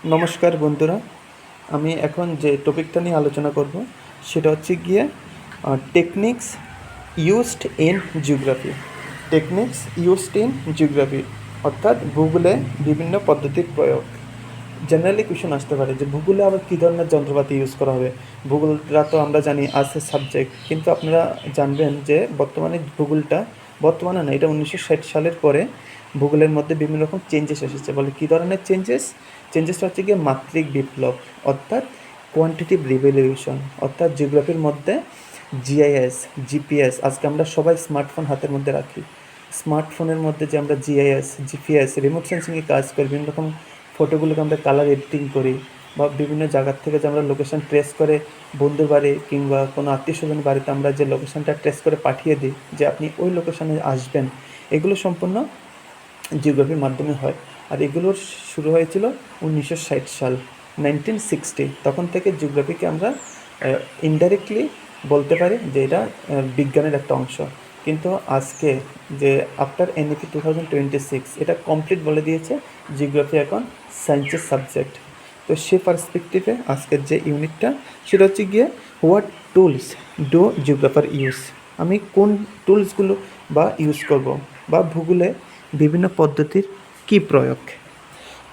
নমস্কার বন্ধুরা, আমি এখন যে টপিকটা নিয়ে আলোচনা করব সেটা হচ্ছে গিয়ে techniques used in geography. Techniques used in geography অর্থাৎ ভূগোলে বিভিন্ন পদ্ধতির প্রয়োগ। জেনারেলি কোয়েশ্চন আসতে পারে যে ভূগোলে আবার কী ধরনের যন্ত্রপাতি ইউজ করা হবে। ভূগোলটা তো আমরা জানি আছে সাবজেক্ট, কিন্তু আপনারা জানবেন যে বর্তমানে না, এটা 1960 সালের পরে ভূগোলের মধ্যে বিভিন্ন রকম চেঞ্জেস এসেছে। বলে কী ধরনের চেঞ্জেসটা হচ্ছে গিয়ে মাত্রিক বিপ্লব, অর্থাৎ কোয়ান্টিটিভ রিভলিউশন। অর্থাৎ জিওগ্রাফির মধ্যে জিআইএস, জিপিএস, আজকে আমরা সবাই স্মার্টফোন হাতের মধ্যে রাখি। স্মার্টফোনের মধ্যে যে আমরা জিআইএস, জিপিএস, রিমোট সেন্সিংয়ে কাজ করি, বিভিন্ন রকম ফটোগুলোকে আমরা কালার এডিটিং করি, বা বিভিন্ন জায়গার থেকে যে আমরা লোকেশান ট্রেস করে বন্ধুর বাড়ি কিংবা কোনো আত্মীয় স্বজনের বাড়িতে আমরা যে লোকেশানটা ট্রেস করে পাঠিয়ে দিই যে আপনি ওই লোকেশানে আসবেন, এগুলো সম্পূর্ণ জিওগ্রাফির মাধ্যমে হয়। আর এগুলোর শুরু হয়েছিল 1960 সাল, 1960। তখন থেকে জিওগ্রাফিকে আমরা ইনডাইরেক্টলি বলতে পারি যে এটা বিজ্ঞানের একটা অংশ। কিন্তু আজকে যে আফটার এনইপি 2026 এটা কমপ্লিট বলে দিয়েছে জিওগ্রাফি এখন সায়েন্সের সাবজেক্ট। তো সে পার্সপেক্টিভে আজকের যে ইউনিটটা সেটা হচ্ছে গিয়ে হোয়াট টুলস ডু জিওগ্রাফার ইউজ। আমি কোন টুলসগুলো ইউজ করব, বা ভূগোলে বিভিন্ন পদ্ধতির কী প্রয়োগ।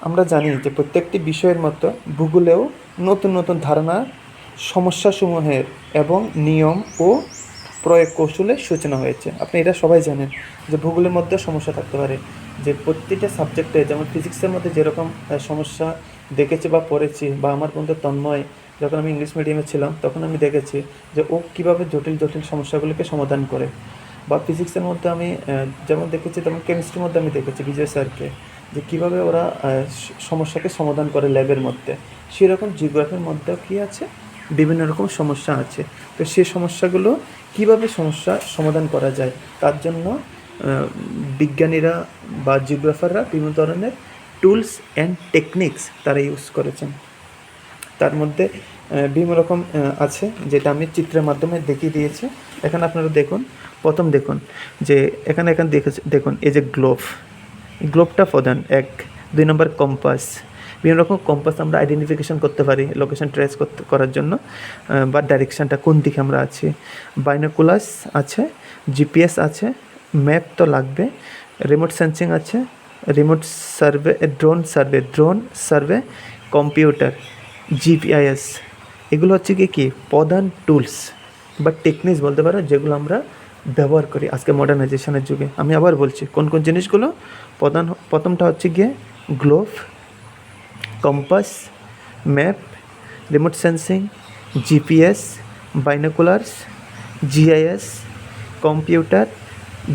আমরা জানি যে প্রত্যেকটি বিষয়ের মতো ভূগোলেও নতুন নতুন ধারণা, সমস্যাসমূহের এবং নিয়ম ও প্রয়োগ কৌশলের সূচনা হয়েছে। আপনি এটা সবাই জানেন যে ভূগোলের মধ্যে সমস্যা থাকতে পারে, যে প্রতিটা সাবজেক্টে, যেমন ফিজিক্সের মধ্যে যেরকম সমস্যা দেখেছি বা পড়েছি, বা আমার বন্ধু তন্ময় যখন আমি ইংলিশ মিডিয়ামে ছিলাম তখন আমি দেখেছি যে ও কীভাবে জটিল জটিল সমস্যাগুলিকে সমাধান করে। বা ফিজিক্সের মধ্যে আমি যেমন দেখেছি, তেমন কেমিস্ট্রির মধ্যে আমি দেখেছি বিজয় স্যারকে, যে কীভাবে ওরা সমস্যাকে সমাধান করে ল্যাবের মধ্যে। সেরকম জিওগ্রাফির মধ্যেও কী আছে, বিভিন্ন রকম সমস্যা আছে। তো সেই সমস্যাগুলো কীভাবে সমাধান করা যায়, তার জন্য বিজ্ঞানীরা বা জিওগ্রাফাররা বিভিন্ন ধরনের টুলস অ্যান্ড টেকনিক্স তারা ইউজ করেছেন। তার মধ্যে বিভিন্ন রকম আছে, যেটা আমি চিত্রের মাধ্যমে দেখিয়ে দিয়েছি। এখানে আপনারা দেখুন, প্রথম দেখুন যে এখানে দেখুন এই যে গ্লোবটা প্রধান এক। 2 নম্বর কম্পাস। বিভিন্ন রকম কম্পাস আমরা আইডেন্টিফিকেশন করতে পারি লোকেশন ট্রেস করার জন্য, বা ডাইরেকশানটা কোন দিকে আমরা আছি। বাইনোকুলার্স আছে, জিপিএস আছে, ম্যাপ তো লাগবে, রিমোট সেন্সিং আছে, remote survey, drone survey, computer, GPIS. এগুলো হচ্ছে কি প্রধান টুলস বা টেকনিক্স বলতে পারো, যেগুলো আমরা ব্যবহার করি আজকে মডার্নাইজেশনের যুগে। আমি আবার বলছি কোন কোন জিনিসগুলো। প্রথমটা হচ্ছে গিয়ে globe, compass, map, remote sensing, GPS, বাইনোকুলার্স, GIS, computer,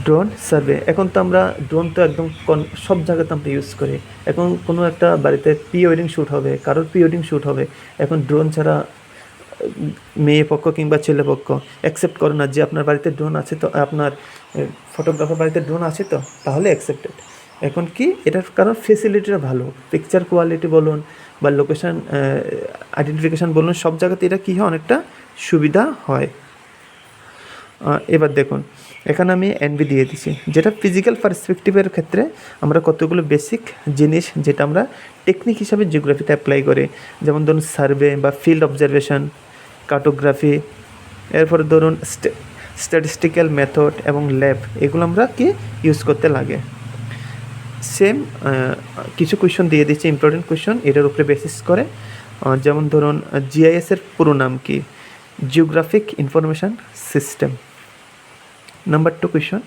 drone survey. এখন তো আমরা ড্রোন তো একদম সব জায়গাতে আমরা ইউজ করি। এখন কোনো একটা বাড়িতে প্রি ওয়েডিং শ্যুট হবে, কারোর প্রি ওয়েডিং শ্যুট হবে, এখন ড্রোন ছাড়া মেয়ে পক্ষ কিংবা ছেলে পক্ষ অ্যাকসেপ্ট করে না যে আপনার বাড়িতে ড্রোন আছে, তো আপনার ফটোগ্রাফার বাড়িতে ড্রোন আছে, তো তাহলে অ্যাকসেপ্টেড। এখন কি এটার কারণ ফেসিলিটিটা ভালো, পিকচার কোয়ালিটি বলুন বা লোকেশান আইডেন্টিফিকেশান বলুন, সব জায়গাতে এটা কী হয়, অনেকটা সুবিধা হয়। এবার দেখুন এখানে আমি এনভি দিয়ে দিছি, যেটা ফিজিক্যাল পার্সপেক্টিভের ক্ষেত্রে আমরা কতগুলো বেসিক জিনিস যেটা আমরা টেকনিক হিসাবে জিওগ্রাফিতে অ্যাপ্লাই করি। যেমন ধরুন সার্ভে বা ফিল্ড অবজারভেশন, কার্টোগ্রাফি, এরপরে ধরুন স্ট্যাটিস্টিক্যাল মেথড এবং ল্যাব, এগুলো আমরা কি ইউজ করতে লাগে। সেম কিছু কোয়েশন দিয়ে দিচ্ছি, ইম্পর্টেন্ট কোয়েশন এটার উপরে বেসিস করে। যেমন ধরুন জিআইএসের পুরো নাম কি? Geographic information system. Number 2 question,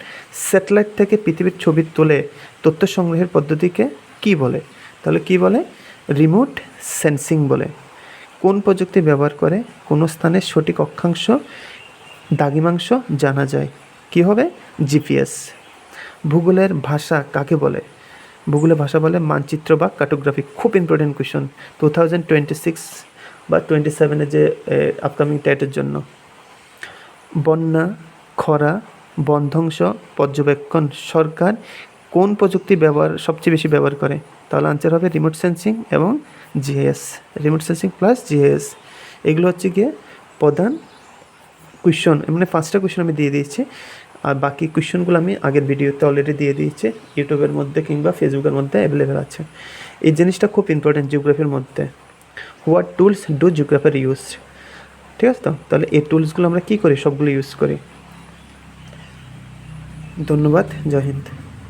satellite থেকে পৃথিবীর ছবি তুলে তথ্য সংগ্রহের পদ্ধতিকে কি বলে? তাহলে কি বলে? রিমোট সেন্সিং বলে। কোন প্রযুক্তি ব্যবহার করে কোনো স্থানের সঠিক অক্ষাংশ, দ্রাঘিমাংশ জানা যায়? কি হবে? জিপিএস। ভূগোলের ভাষা কাকে বলে? ভূগোলের ভাষা বলে মানচিত্র বা কার্টোগ্রাফি। খুব ইম্পর্টেন্ট কোয়েশন 2026 বা 27-এ যে আপকামিং টেটের জন্য। বন্যা, খরা, বনধ্বংস পর্যবেক্ষণ সরকার কোন প্রযুক্তি সবচেয়ে বেশি ব্যবহার করে? তাহলে আনসার হবে রিমোট সেন্সিং এবং GIS. Remote sensing plus GIS, এগুলো হচ্ছে গিয়ে প্রধান কোয়েশন। মানে 5টা কোয়েশন আমি দিয়ে দিয়েছি। আর বাকি কোয়েশ্চেনগুলো আমি আগের ভিডিওতে অলরেডি দিয়ে দিয়েছি, ইউটিউবের মধ্যে কিংবা ফেসবুকের মধ্যে অ্যাভেলেবেল আছে। এই জিনিসটা খুব ইম্পর্টেন্ট জিওগ্রাফির মধ্যে, হোয়াট টুলস ডু জিওগ্রাফার ইউজ। ঠিক আছে তো, তাহলে এই টুলসগুলো আমরা কী করি, সবগুলো ইউজ করি। ধন্যবাদ, জয় হিন্দ।